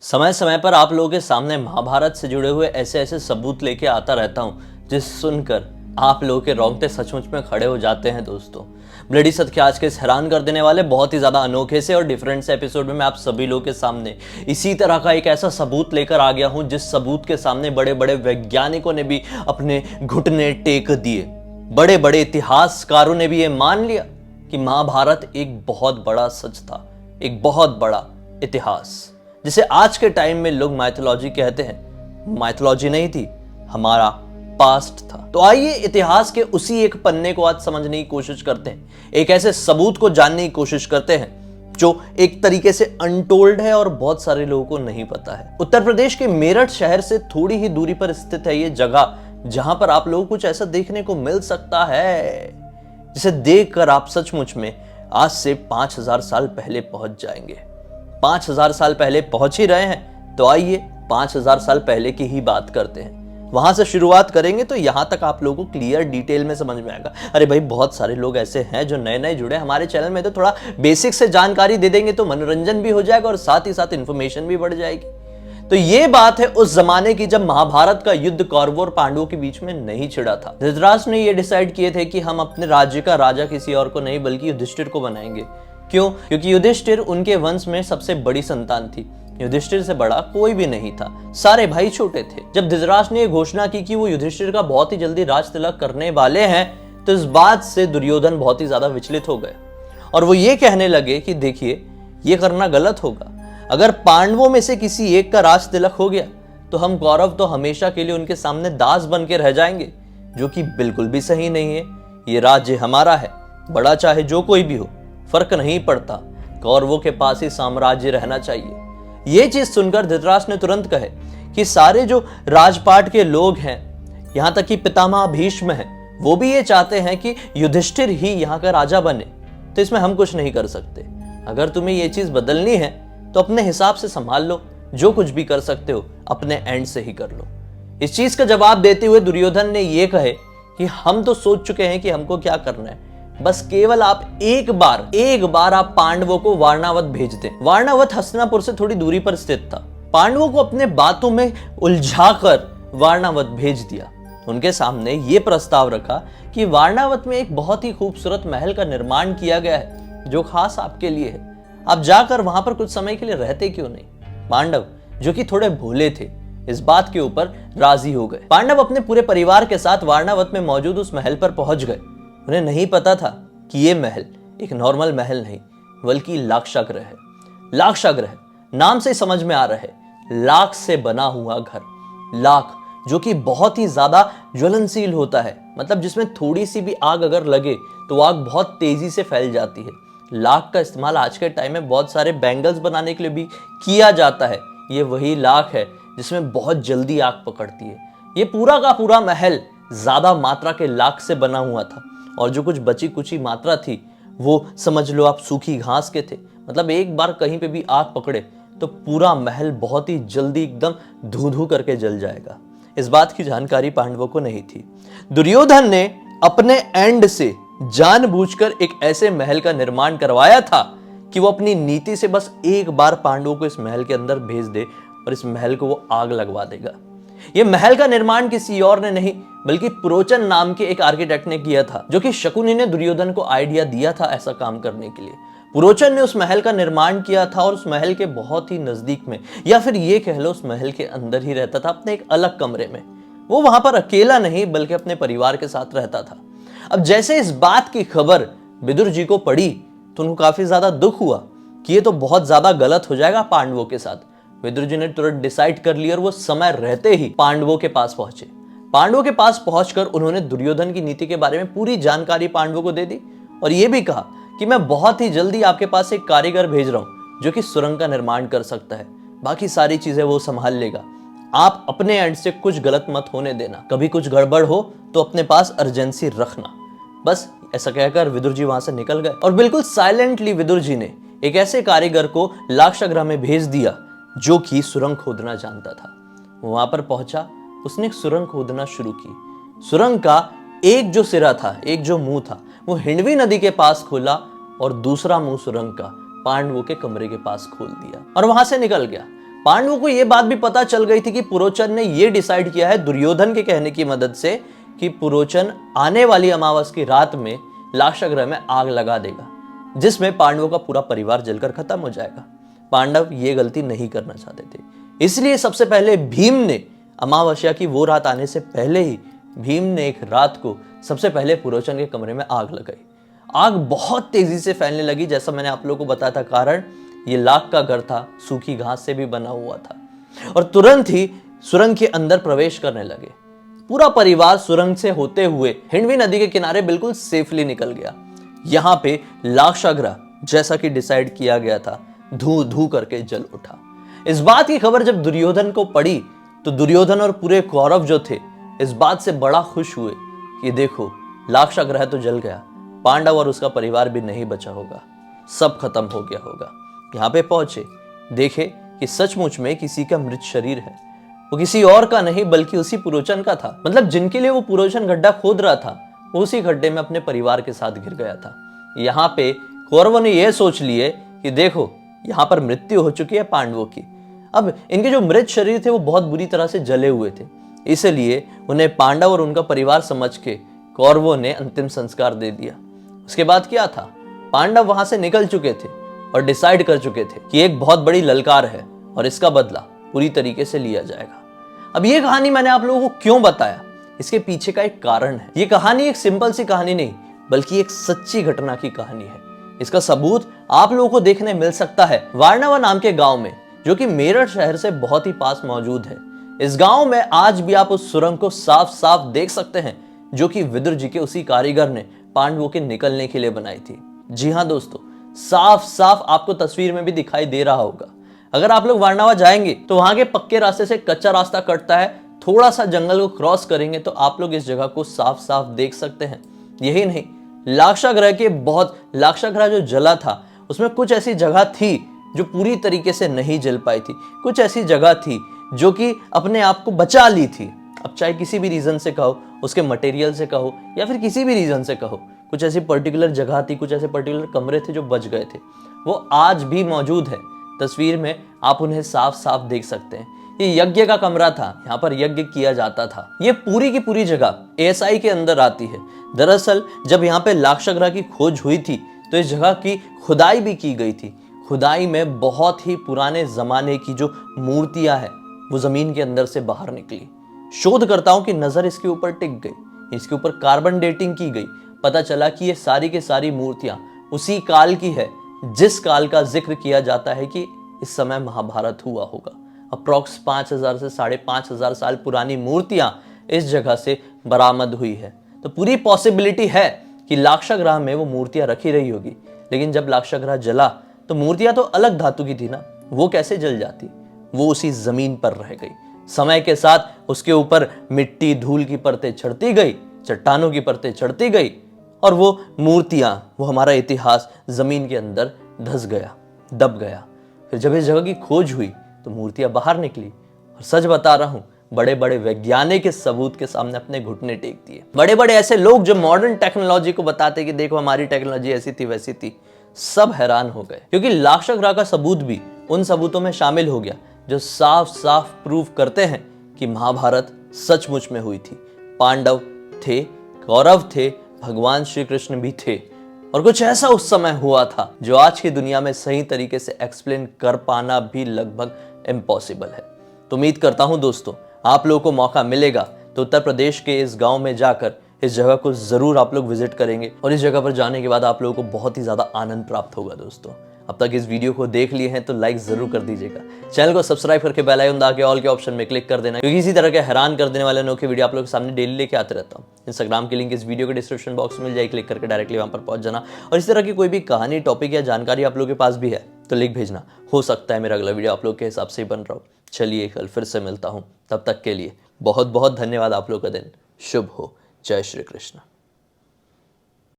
समय समय पर आप लोगों के सामने महाभारत से जुड़े हुए ऐसे ऐसे सबूत लेके आता रहता हूं जिस सुनकर आप लोगों के रोंगटे सचमुच में खड़े हो जाते हैं। दोस्तों, ब्लडी सत्य के आज के इस हैरान कर देने वाले बहुत ही ज्यादा अनोखे से और डिफरेंट से एपिसोड में मैं आप सभी लोगों के सामने इसी तरह का एक ऐसा सबूत लेकर आ गया हूं जिस सबूत के सामने बड़े बड़े वैज्ञानिकों ने भी अपने घुटने टेक दिए। बड़े बड़े इतिहासकारों ने भी यह मान लिया कि महाभारत एक बहुत बड़ा सच था, एक बहुत बड़ा इतिहास जिसे आज के टाइम में लोग माइथोलॉजी कहते हैं। माइथोलॉजी नहीं थी, हमारा पास्ट था। तो आइए इतिहास के उसी एक पन्ने को आज समझने की कोशिश करते हैं, एक ऐसे सबूत को जानने की कोशिश करते हैं जो एक तरीके से अनटोल्ड है और बहुत सारे लोगों को नहीं पता है। उत्तर प्रदेश के मेरठ शहर से थोड़ी ही दूरी पर स्थित है ये जगह, जहां पर आप लोगों को कुछ ऐसा देखने को मिल सकता है जिसे देखकर आप सचमुच में आज से 5000 साल पहले पहुंच जाएंगे। 5000 साल पहले पहुंच ही रहे हैं तो आइए 5000 साल पहले की ही बात करते हैं। वहां से शुरुआत करेंगे तो यहां तक आप लोगों को क्लियर डिटेल में समझ में आएगा। अरे भाई, बहुत सारे लोग ऐसे हैं जो नए नए जुड़े हमारे चैनल में, तो थोड़ा बेसिक से जानकारी दे देंगे तो मनोरंजन भी हो जाएगा और साथ ही साथ इंफॉर्मेशन भी बढ़ जाएगी। तो ये बात है उस जमाने की जब महाभारत का युद्ध कौरवों और पांडवों के बीच में नहीं छिड़ा था। धृतराष्ट्र ने ये डिसाइड किए थे कि हम अपने राज्य का राजा किसी और को नहीं बल्कि युधिष्ठिर को बनाएंगे। क्यों? क्योंकि युधिष्ठिर उनके वंश में सबसे बड़ी संतान थी। युधिष्ठिर से बड़ा कोई भी नहीं था, सारे भाई छोटे थे। जब धृतराष्ट्र ने यह घोषणा की कि वो युधिष्ठिर का बहुत ही जल्दी राज तिलक करने वाले हैं तो इस बात से दुर्योधन बहुत ही ज्यादा विचलित हो गए और वो ये कहने लगे कि देखिए, ये करना गलत होगा। अगर पांडवों में से किसी एक का राज तिलक हो गया तो हम कौरव तो हमेशा के लिए उनके सामने दास बन के रह जाएंगे, जो कि बिल्कुल भी सही नहीं है। ये राज्य हमारा है, बड़ा चाहे जो कोई भी हो, फर्क नहीं पड़ता, कौरवों के पास ही साम्राज्य रहना चाहिए। यह चीज सुनकर धृतराष्ट्र ने तुरंत कहे कि सारे जो राजपाट के लोग हैं, यहां तक कि पितामह भीष्म हैं, वो भी ये चाहते हैं कि युधिष्ठिर ही यहां का राजा बने, तो इसमें हम कुछ नहीं कर सकते। अगर तुम्हें ये चीज बदलनी है तो अपने हिसाब से संभाल लो, जो कुछ भी कर सकते हो अपने एंड से ही कर लो। इस चीज का जवाब देते हुए दुर्योधन ने यह कहे कि हम तो सोच चुके हैं कि हमको क्या करना है, बस केवल आप एक बार आप पांडवों को वारणावत भेज दें। वारणावत हस्तिनापुर से थोड़ी दूरी पर स्थित था। पांडवों को अपने बातों में उलझाकर वारणावत भेज दिया। उनके सामने यह प्रस्ताव रखा कि वारणावत में एक बहुत ही खूबसूरत महल का निर्माण किया गया है जो खास आपके लिए है, आप जाकर वहां पर कुछ समय के लिए रहते क्यों नहीं? पांडव, जो कि थोड़े भोले थे, इस बात के ऊपर राजी हो गए। पांडव अपने पूरे परिवार के साथ वारणावत में मौजूद उस महल पर पहुंच गए। उन्हें नहीं पता था कि यह महल एक नॉर्मल महल नहीं बल्कि लाक्षागृह है। लाक्षागृह नाम से समझ में आ रहा है, लाख से बना हुआ घर। लाख जो कि बहुत ही ज्यादा ज्वलनशील होता है, मतलब जिसमें थोड़ी सी भी आग अगर लगे तो आग बहुत तेजी से फैल जाती है। लाख का इस्तेमाल आज के टाइम में बहुत सारे बैंगल्स बनाने के लिए भी किया जाता है। ये वही लाख है जिसमें बहुत जल्दी आग पकड़ती है। ये पूरा का पूरा महल ज्यादा मात्रा के लाख से बना हुआ था और जो कुछ बची कुची मात्रा थी वो समझ लो आप सूखी घास के थे। मतलब एक बार कहीं पे भी आग पकड़े तो पूरा महल बहुत ही जल्दी एकदम धू धू करके जल जाएगा। इस बात की जानकारी पांडवों को नहीं थी। दुर्योधन ने अपने एंड से जानबूझकर एक ऐसे महल का निर्माण करवाया था कि वो अपनी नीति से बस एक बार पांडवों को इस महल के अंदर भेज दे और इस महल को वो आग लगवा देगा। यह महल का निर्माण किसी और ने नहीं बल्कि पुरोचन नाम के एक आर्किटेक्ट ने किया था, जो कि शकुनी ने दुर्योधन को आइडिया दिया था ऐसा काम करने के लिए। पुरोचन ने उस महल का निर्माण किया था और उस महल के बहुत ही नजदीक में, या फिर ये कह लो उस महल के अंदर ही रहता था, अपने एक अलग कमरे में। वो वहां पर अकेला नहीं बल्कि अपने परिवार के साथ रहता था। अब जैसे इस बात की खबर विदुर जी को पड़ी तो उनको काफी ज्यादा दुख हुआ कि ये तो बहुत ज्यादा गलत हो जाएगा पांडवों के साथ। विदुर जी ने तुरंत डिसाइड कर लिया और वो समय रहते ही पांडवों के पास पहुंचे। पांडवों के पास पहुंचकर उन्होंने दुर्योधन की नीति के बारे में पूरी जानकारी पांडवों को दे दी और यह भी कहा कि मैं बहुत ही जल्दी आपके पास एक कारीगर भेज रहा हूं जो कि सुरंग का निर्माण कर सकता है, बाकी सारी चीजें वो संभाल लेगा। आप अपने एंड से कुछ गलत मत होने देना, कभी कुछ गड़बड़ हो तो अपने पास अर्जेंसी रखना। बस ऐसा कहकर विदुर जी वहां से निकल गए और बिल्कुल साइलेंटली विदुर जी ने एक ऐसे कारीगर को लाक्षागृह में भेज दिया जो कि सुरंग खोदना जानता था। वहां पर पहुंचा, उसने एक सुरंग खोदना शुरू की। सुरंग का एक जो सिरा था, एक जो मुंह था, वो हिंडवी नदी के पास खोला और दूसरा मुंह सुरंग का पांडवों के कमरे के पास खोल दिया और वहां से निकल गया। पांडवों को यह बात भी पता चल गई थी कि पुरोचन ने यह डिसाइड किया है दुर्योधन के कहने की मदद से कि पुरोचन आने वाली अमावस की रात में लाक्षागृह में आग लगा देगा, जिसमें पांडवों का पूरा परिवार जलकर खत्म हो जाएगा। पांडव ये गलती नहीं करना चाहते थे, इसलिए सबसे पहले भीम ने अमावस्या की वो रात आने से पहले ही भीम ने एक रात को सबसे पहले पुरोचन के कमरे में आग लगाई। आग बहुत तेजी से फैलने लगी, जैसा मैंने आप लोगों को बताया था। कारण ये लाख का घर था, सूखी घास से भी बना हुआ था, और तुरंत ही सुरंग के अंदर प्रवेश करने लगे। पूरा परिवार सुरंग से होते हुए हिंडवी नदी के किनारे बिल्कुल सेफली निकल गया। यहां पे लाक्षागृह जैसा कि डिसाइड किया गया था धू धू करके जल उठा। इस बात की खबर जब दुर्योधन को पड़ी तो दुर्योधन और पूरे कौरव जो थे इस बात से बड़ा खुश हुए कि देखो लाक्षागृह तो जल गया, पांडव और उसका परिवार भी नहीं बचा होगा, सब खत्म हो गया होगा। यहां पे पहुंचे, देखे कि सचमुच में किसी का मृत शरीर है। वो किसी और का नहीं बल्कि उसी पुरोचन का था। मतलब जिनके लिए वो पुरोचन गड्ढा खोद रहा था वो उसी गड्ढे में अपने परिवार के साथ गिर गया था। यहाँ पे कौरवों ने यह सोच लिए कि देखो यहाँ पर मृत्यु हो चुकी है पांडवों की। अब इनके जो मृत शरीर थे वो बहुत बुरी तरह से जले हुए थे, इसलिए उन्हें पांडव और उनका परिवार समझ के कौरवों ने अंतिम संस्कार दे दिया। उसके बाद क्या था, पांडव वहां से निकल चुके थे और डिसाइड कर चुके थे कि एक बहुत बड़ी ललकार है और इसका बदला पूरी तरीके से लिया जाएगा। अब ये कहानी मैंने आप लोगों को क्यों बताया, इसके पीछे का एक कारण है। ये कहानी एक सिंपल सी कहानी नहीं बल्कि एक सच्ची घटना की कहानी है। इसका सबूत आप लोगों को देखने मिल सकता है वारनावा नाम के गांव में, जो कि मेरठ शहर से बहुत ही पास मौजूद है। इस गांव में आज भी आप उस सुरंग को साफ साफ देख सकते हैं जो कि विदुर जी के उसी कारीगर ने पांडवों के निकलने के लिए बनाई थी। जी हाँ दोस्तों, साफ साफ आपको तस्वीर में भी दिखाई दे रहा होगा। अगर आप लोग वारनावा जाएंगे तो वहां के पक्के रास्ते से कच्चा रास्ता कटता है, थोड़ा सा जंगल को क्रॉस करेंगे तो आप लोग इस जगह को साफ साफ देख सकते हैं। यही नहीं, लाक्षागृह जो जला था उसमें कुछ ऐसी जगह थी जो पूरी तरीके से नहीं जल पाई थी, कुछ ऐसी जगह थी जो कि अपने आप को बचा ली थी। अब चाहे किसी भी रीजन से कहो, उसके मटेरियल से कहो या फिर किसी भी रीजन से कहो, कुछ ऐसी पर्टिकुलर जगह थी, कुछ ऐसे पर्टिकुलर कमरे थे जो बच गए थे। वो आज भी मौजूद है, तस्वीर में आप उन्हें साफ साफ देख सकते हैं। ये यज्ञ का कमरा था, यहाँ पर यज्ञ किया जाता था। ये पूरी की पूरी जगह एएसआई के अंदर आती है। दरअसल जब यहाँ पे लाक्षागृह की खोज हुई थी तो इस जगह की खुदाई भी की गई थी। खुदाई में बहुत ही पुराने जमाने की जो मूर्तियां हैं वो जमीन के अंदर से बाहर निकली। शोधकर्ताओं की नजर इसके ऊपर टिक गई, इसके ऊपर कार्बन डेटिंग की गई। पता चला कि ये सारी की सारी मूर्तियां उसी काल की है जिस काल का जिक्र किया जाता है कि इस समय महाभारत हुआ होगा। अप्रॉक्स 5000 से 5500 साल पुरानी मूर्तियां इस जगह से बरामद हुई है। तो पूरी पॉसिबिलिटी है कि लाक्षागृह में वो मूर्तियां रखी रही होगी। लेकिन जब लाक्षागृह जला तो मूर्तियां तो अलग धातु की थी ना, वो कैसे जल जाती? वो उसी जमीन पर रह गई। समय के साथ उसके ऊपर मिट्टी धूल की परतें चढ़ती गई, चट्टानों की परतें चढ़ती गई और वो मूर्तियां, वो हमारा इतिहास जमीन के अंदर धंस गया, दब गया। फिर जब इस जगह की खोज हुई तो मूर्तियां बाहर निकली। और सच बता रहा हूं, बड़े बड़े वैज्ञानिक इस सबूत के सामने अपने घुटने टेक दिए। बड़े बड़े ऐसे लोग जो मॉडर्न टेक्नोलॉजी को बताते कि देखो हमारी टेक्नोलॉजी ऐसी थी वैसी थी, सब हैरान हो गए। क्योंकि लाक्षागृह का सबूत भी उन सबूतों में शामिल हो गया जो साफ साफ प्रूव करते हैं कि महाभारत सचमुच में हुई थी। पांडव थे, कौरव थे, भगवान श्री कृष्ण भी थे, और कुछ ऐसा उस समय हुआ था जो आज की दुनिया में सही तरीके से एक्सप्लेन कर पाना भी लगभग इम्पॉसिबल है। तो उम्मीद करता हूं दोस्तों आप लोगों को मौका मिलेगा तो उत्तर प्रदेश के इस गांव में जाकर इस जगह को जरूर आप लोग विजिट करेंगे, और इस जगह पर जाने के बाद आप लोगों को बहुत ही ज्यादा आनंद प्राप्त होगा। दोस्तों अब तक इस वीडियो को देख लिए हैं तो लाइक जरूर कर दीजिएगा, चैनल को सब्सक्राइब करके बेल आइकन दबा के ऑल के ऑप्शन में क्लिक कर देना, क्योंकि इसी तरह के हैरान कर देने वाले अनोखे वीडियो आप लोगों के सामने डेली लेके आते रहता हूँ। इंस्टाग्राम की लिंक इस वीडियो के डिस्क्रिप्शन बॉक्स में मिल जाए, क्लिक करके डायरेक्टली वहां पर पहुंच जाना। और इस तरह की कोई भी कहानी, टॉपिक या जानकारी आप लोगों के पास भी है तो लिख भेजना, हो सकता है मेरा अगला वीडियो आप लोग के हिसाब से ही बन रहा हो। चलिए कल फिर से मिलता हूँ, तब तक के लिए बहुत बहुत धन्यवाद। आप लोग का दिन शुभ हो। जय श्री कृष्ण।